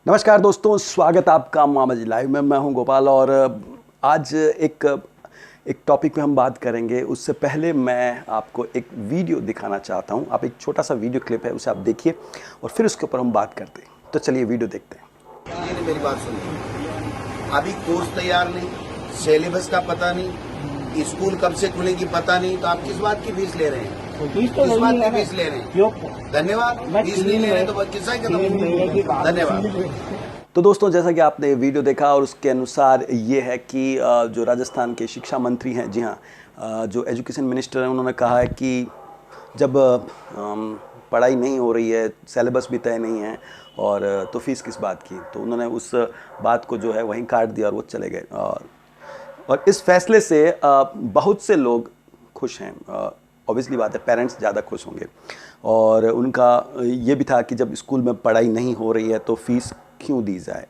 नमस्कार दोस्तों, स्वागत आपका मामा जी लाइव में। मैं हूं गोपाल और आज एक टॉपिक पे हम बात करेंगे। उससे पहले मैं आपको एक वीडियो दिखाना चाहता हूं। आप एक छोटा सा वीडियो क्लिप है, उसे आप देखिए और फिर उसके ऊपर हम बात करते हैं। तो चलिए वीडियो देखते हैं। ये मेरी बात सुनिए, अभी कोर्स तैयार नहीं, सिलेबस का पता नहीं, स्कूल कब से खुलेगी पता नहीं, तो आप किस बात की फीस ले रहे हैं? फीस तो किस नहीं बात है की ना। फीस ले रहे हैं? क्यों? धन्यवाद। फीस नहीं ले रहे तो किस्सा ही खत्म। धन्यवाद। तो दोस्तों, जैसा कि आपने वीडियो देखा और उसके अनुसार ये है कि जो राजस्थान के शिक्षा मंत्री हैं, जी हाँ, जो एजुकेशन मिनिस्टर हैं, उन्होंने कहा है कि जब पढ़ाई नहीं हो रही है, सिलेबस भी तय नहीं है और तो फीस किस बात की। तो उन्होंने उस बात को जो है वहीं काट दिया और वो चले गए। और इस फैसले से बहुत से लोग खुश हैं। ऑब्वियसली बात है, पेरेंट्स ज़्यादा खुश होंगे। और उनका ये भी था कि जब स्कूल में पढ़ाई नहीं हो रही है तो फीस क्यों दी जाए।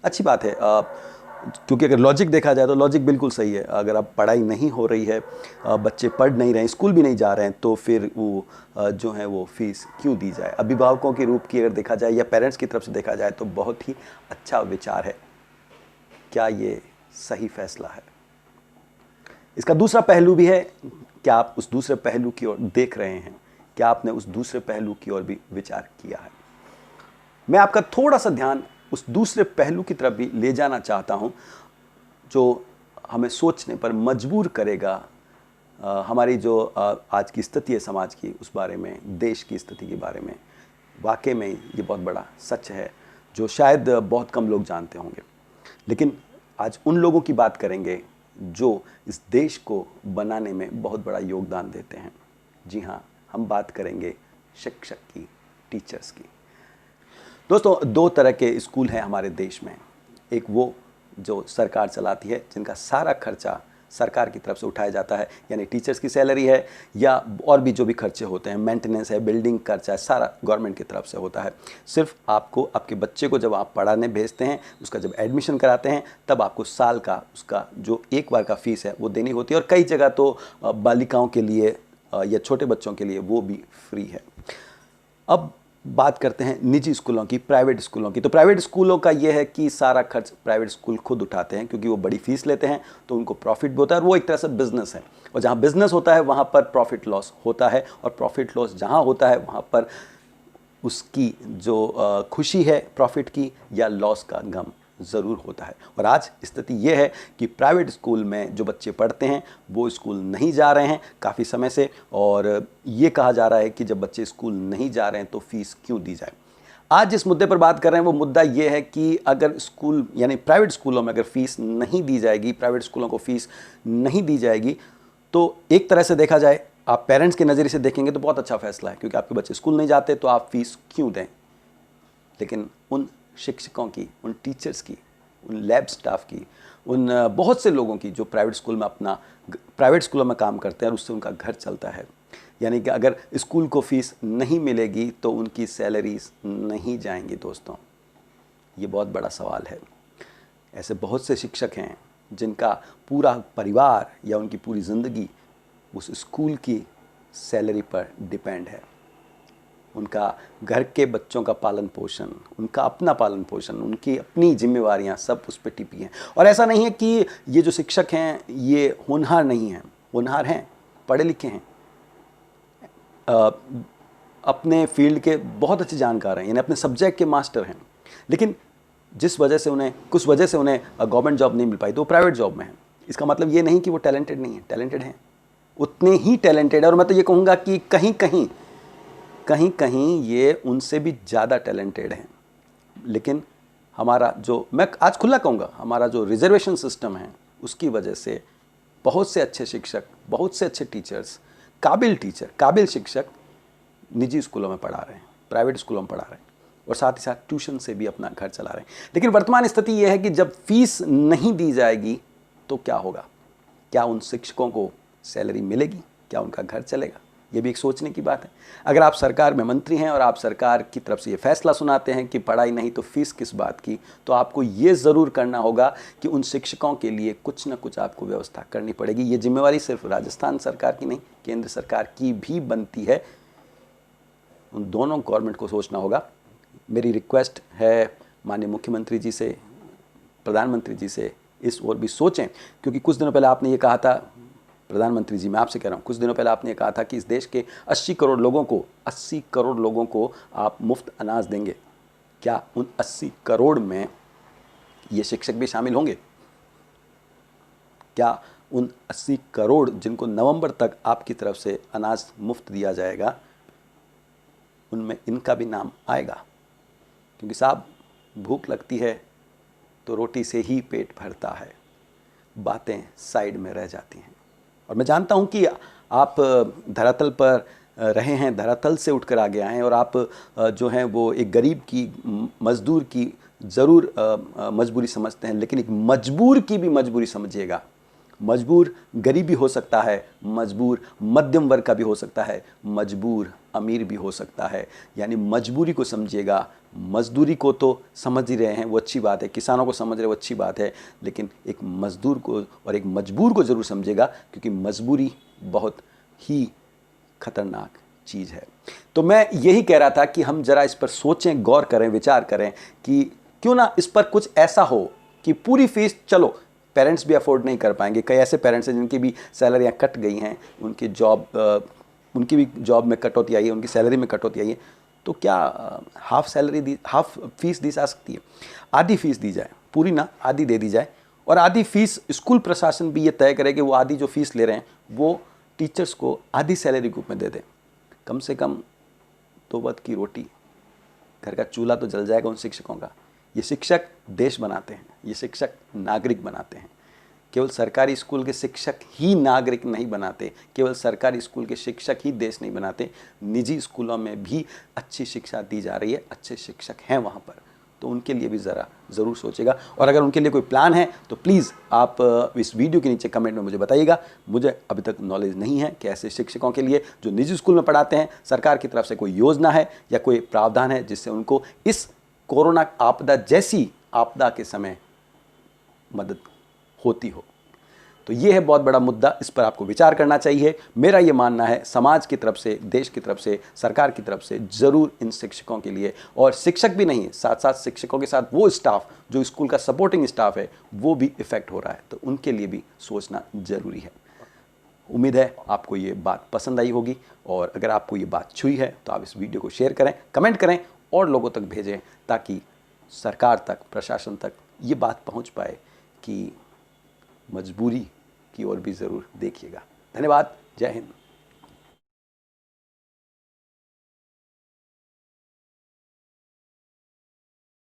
अच्छी बात है, क्योंकि अगर लॉजिक देखा जाए तो लॉजिक बिल्कुल सही है। अगर अब पढ़ाई नहीं हो रही है, बच्चे पढ़ नहीं रहे हैं, स्कूल भी नहीं जा रहे हैं, तो फिर वो जो है वो फीस क्यों दी जाए। अभिभावकों के रूप की अगर देखा जाए या पेरेंट्स की तरफ से देखा जाए तो बहुत ही अच्छा विचार है। क्या ये सही फैसला है? इसका दूसरा पहलू भी है। क्या आप उस दूसरे पहलू की ओर देख रहे हैं? क्या आपने उस दूसरे पहलू की ओर भी विचार किया है? मैं आपका थोड़ा सा ध्यान उस दूसरे पहलू की तरफ भी ले जाना चाहता हूं, जो हमें सोचने पर मजबूर करेगा। हमारी जो आज की स्थिति है समाज की, उस बारे में, देश की स्थिति के बारे में। वाकई में ये बहुत बड़ा सच है जो शायद बहुत कम लोग जानते होंगे। लेकिन आज उन लोगों की बात करेंगे जो इस देश को बनाने में बहुत बड़ा योगदान देते हैं। जी हाँ, हम बात करेंगे शिक्षक की, टीचर्स की। दोस्तों, दो तरह के स्कूल हैं हमारे देश में। एक वो जो सरकार चलाती है, जिनका सारा खर्चा सरकार की तरफ से उठाया जाता है, यानी टीचर्स की सैलरी है या और भी जो भी खर्चे होते हैं, मेंटेनेंस है, बिल्डिंग खर्चा है, सारा गवर्नमेंट की तरफ से होता है। सिर्फ आपको, आपके बच्चे को जब आप पढ़ाने भेजते हैं, उसका जब एडमिशन कराते हैं, तब आपको साल का उसका जो एक बार का फीस है वो देनी होती है। और कई जगह तो बालिकाओं के लिए या छोटे बच्चों के लिए वो भी फ्री है। अब बात करते हैं निजी स्कूलों की, प्राइवेट स्कूलों की। तो प्राइवेट स्कूलों का ये है कि सारा खर्च प्राइवेट स्कूल खुद उठाते हैं, क्योंकि वो बड़ी फीस लेते हैं तो उनको प्रॉफिट भी होता है और वो एक तरह से बिजनेस है। और जहाँ बिजनेस होता है वहाँ पर प्रॉफिट लॉस होता है, और प्रॉफिट लॉस जहाँ होता है वहाँ पर उसकी जो खुशी है प्रॉफिट की या लॉस का गम ज़रूर होता है। और आज स्थिति ये है कि प्राइवेट स्कूल में जो बच्चे पढ़ते हैं वो स्कूल नहीं जा रहे हैं काफ़ी समय से, और ये कहा जा रहा है कि जब बच्चे स्कूल नहीं जा रहे हैं तो फीस क्यों दी जाए। आज जिस मुद्दे पर बात कर रहे हैं वो मुद्दा ये है कि अगर स्कूल यानी प्राइवेट स्कूलों में अगर फीस नहीं दी जाएगी, प्राइवेट स्कूलों को फीस नहीं दी जाएगी, तो एक तरह से देखा जाए, आप पेरेंट्स के नज़रिए से देखेंगे तो बहुत अच्छा फैसला है, क्योंकि आपके बच्चे स्कूल नहीं जाते तो आप फीस क्यों दें। लेकिन उन शिक्षकों की, उन टीचर्स की, उन लैब स्टाफ की, उन बहुत से लोगों की जो प्राइवेट स्कूलों में काम करते हैं और उससे उनका घर चलता है, यानी कि अगर स्कूल को फीस नहीं मिलेगी तो उनकी सैलरीज नहीं जाएंगी। दोस्तों, ये बहुत बड़ा सवाल है। ऐसे बहुत से शिक्षक हैं जिनका पूरा परिवार या उनकी पूरी ज़िंदगी उस स्कूल की सैलरी पर डिपेंड है। उनका घर के बच्चों का पालन पोषण, उनका अपना पालन पोषण, उनकी अपनी जिम्मेवारियां सब उस पर टिपी हैं। और ऐसा नहीं है कि ये जो शिक्षक हैं ये होनहार नहीं हैं, होनहार हैं, पढ़े लिखे हैं, अपने फील्ड के बहुत अच्छे जानकार हैं, यानी अपने सब्जेक्ट के मास्टर हैं। लेकिन कुछ वजह से उन्हें गवर्नमेंट जॉब नहीं मिल पाई तो वो प्राइवेट जॉब में हैं। इसका मतलब ये नहीं कि वो टैलेंटेड नहीं है, टैलेंटेड हैं, उतने ही टैलेंटेड है। और मैं तो ये कहूँगा कि कहीं कहीं ये उनसे भी ज़्यादा टैलेंटेड हैं। लेकिन हमारा जो, मैं आज खुला कहूँगा, हमारा जो रिजर्वेशन सिस्टम है उसकी वजह से बहुत से अच्छे शिक्षक, बहुत से अच्छे टीचर्स, काबिल शिक्षक निजी स्कूलों में पढ़ा रहे हैं, प्राइवेट स्कूलों में पढ़ा रहे हैं, और साथ ही साथ ट्यूशन से भी अपना घर चला रहे हैं। लेकिन वर्तमान स्थिति यह है कि जब फीस नहीं दी जाएगी तो क्या होगा? क्या उन शिक्षकों को सैलरी मिलेगी? क्या उनका घर चलेगा? ये भी एक सोचने की बात है। अगर आप सरकार में मंत्री हैं और आप सरकार की तरफ से ये फैसला सुनाते हैं कि पढ़ाई नहीं तो फीस किस बात की, तो आपको ये ज़रूर करना होगा कि उन शिक्षकों के लिए कुछ ना कुछ आपको व्यवस्था करनी पड़ेगी। ये जिम्मेवारी सिर्फ राजस्थान सरकार की नहीं, केंद्र सरकार की भी बनती है। उन दोनों गवर्नमेंट को सोचना होगा। मेरी रिक्वेस्ट है माननीय मुख्यमंत्री जी से, प्रधानमंत्री जी से इस ओर भी सोचें, क्योंकि कुछ दिनों पहले आपने ये कहा था, प्रधानमंत्री जी मैं आपसे कह रहा हूँ, कुछ दिनों पहले आपने कहा था कि इस देश के 80 करोड़ लोगों को आप मुफ्त अनाज देंगे। क्या उन 80 करोड़ में ये शिक्षक भी शामिल होंगे? क्या उन 80 करोड़ जिनको नवंबर तक आपकी तरफ से अनाज मुफ्त दिया जाएगा, उनमें इनका भी नाम आएगा? क्योंकि साहब, भूख लगती है तो रोटी से ही पेट भरता है, बातें साइड में रह जाती हैं। और मैं जानता हूं कि आप धरातल पर रहे हैं, धरातल से उठकर आगे आए हैं, और आप जो हैं वो एक गरीब की, मजदूर की ज़रूर मजबूरी समझते हैं, लेकिन एक मजबूर की भी मजबूरी समझिएगा। मजबूर गरीबी हो सकता है, मजबूर मध्यम वर्ग का भी हो सकता है, मजबूर अमीर भी हो सकता है। यानी मजबूरी को समझिएगा। मजदूरी को तो समझ ही रहे हैं, वो अच्छी बात है, किसानों को समझ रहे वो अच्छी बात है, लेकिन एक मजदूर को और एक मजबूर को ज़रूर समझिएगा, क्योंकि मजबूरी बहुत ही खतरनाक चीज़ है। तो मैं यही कह रहा था कि हम ज़रा इस पर सोचें, गौर करें, विचार करें कि क्यों ना इस पर कुछ ऐसा हो कि पूरी फीस, चलो पेरेंट्स भी अफोर्ड नहीं कर पाएंगे, कई ऐसे पेरेंट्स हैं जिनकी भी सैलरियाँ कट गई हैं, उनकी भी जॉब में कटौती आई है, उनकी सैलरी में कटौती आई है, तो क्या हाफ फीस दी जा सकती है? आधी फीस दी जाए, पूरी ना आधी दे दी जाए, और आधी फीस स्कूल प्रशासन भी ये तय करे कि वो आधी जो फीस ले रहे हैं वो टीचर्स को आधी सैलरी के रूप में दे दें। कम से कम 2 वक्त की रोटी, घर का चूल्हा तो जल जाएगा उन शिक्षकों का। ये शिक्षक देश बनाते हैं, ये शिक्षक नागरिक बनाते हैं। केवल सरकारी स्कूल के शिक्षक ही नागरिक नहीं बनाते, केवल सरकारी स्कूल के शिक्षक ही देश नहीं बनाते, निजी स्कूलों में भी अच्छी शिक्षा दी जा रही है, अच्छे शिक्षक हैं वहाँ पर, तो उनके लिए भी ज़रूर सोचेगा। और अगर उनके लिए कोई प्लान है तो प्लीज़ आप इस वीडियो के नीचे कमेंट में मुझे बताइएगा। मुझे अभी तक नॉलेज नहीं है कि ऐसे शिक्षकों के लिए जो निजी स्कूल में पढ़ाते हैं, सरकार की तरफ से कोई योजना है या कोई प्रावधान है जिससे उनको इस कोरोना आपदा जैसी आपदा के समय मदद होती हो। तो ये है बहुत बड़ा मुद्दा, इस पर आपको विचार करना चाहिए। मेरा ये मानना है, समाज की तरफ से, देश की तरफ से, सरकार की तरफ से ज़रूर इन शिक्षकों के लिए, और शिक्षक भी नहीं है, साथ साथ शिक्षकों के साथ वो स्टाफ जो स्कूल का सपोर्टिंग स्टाफ है वो भी इफ़ेक्ट हो रहा है, तो उनके लिए भी सोचना ज़रूरी है। उम्मीद है आपको ये बात पसंद आई होगी, और अगर आपको ये बात छुई है तो आप इस वीडियो को शेयर करें, कमेंट करें और लोगों तक भेजें, ताकि सरकार तक, प्रशासन तक ये बात पहुंच पाए कि मजबूरी की ओर भी ज़रूर देखिएगा। धन्यवाद। जय हिंद।